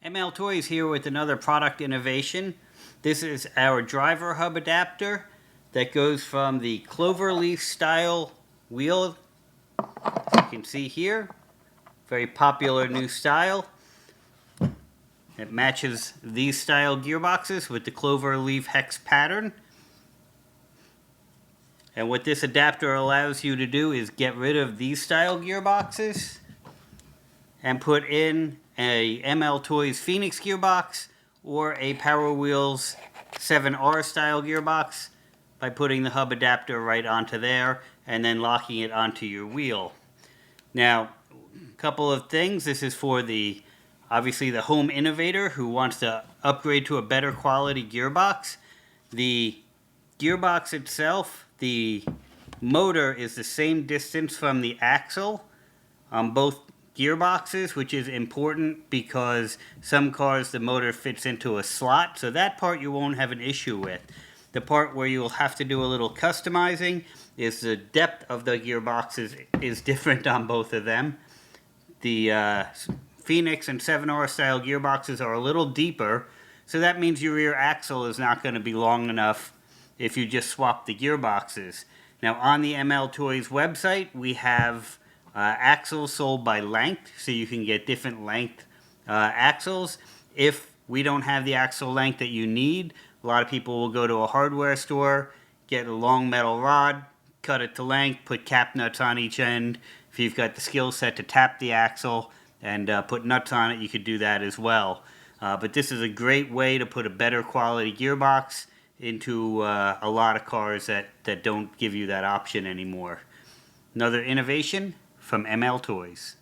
MLToys here with another product innovation. This is our driver hub adapter that goes from the Clover leaf style wheel, as you can see here. Very popular new style. It matches these style gearboxes with the Clover leaf hex pattern. And what this adapter allows you to do is get rid of these style gearboxes and put in a MLToys Phoenix gearbox or a Power Wheels 7R style gearbox by putting the hub adapter right onto there and then locking it onto your wheel. Now, a couple of things. This is for obviously the home innovator who wants to upgrade to a better quality gearbox. The gearbox itself, the motor is the same distance from the axle on both gearboxes, which is important because some cars the motor fits into a slot, so that part you won't have an issue with. The part where you'll have to do a little customizing is the depth of the gearboxes is different on both of them. The Phoenix and 7R style gearboxes are a little deeper, so that means your rear axle is not going to be long enough if you just swap the gearboxes. Now on the MLToys website we have axles sold by length, so you can get different length axles. If we don't have the axle length that you need, a lot of people will go to a hardware store, get a long metal rod, cut it to length, put cap nuts on each end. If you've got the skill set to tap the axle and put nuts on it, you could do that as well. But this is a great way to put a better quality gearbox into a lot of cars that don't give you that option anymore. Another innovation from MLToys.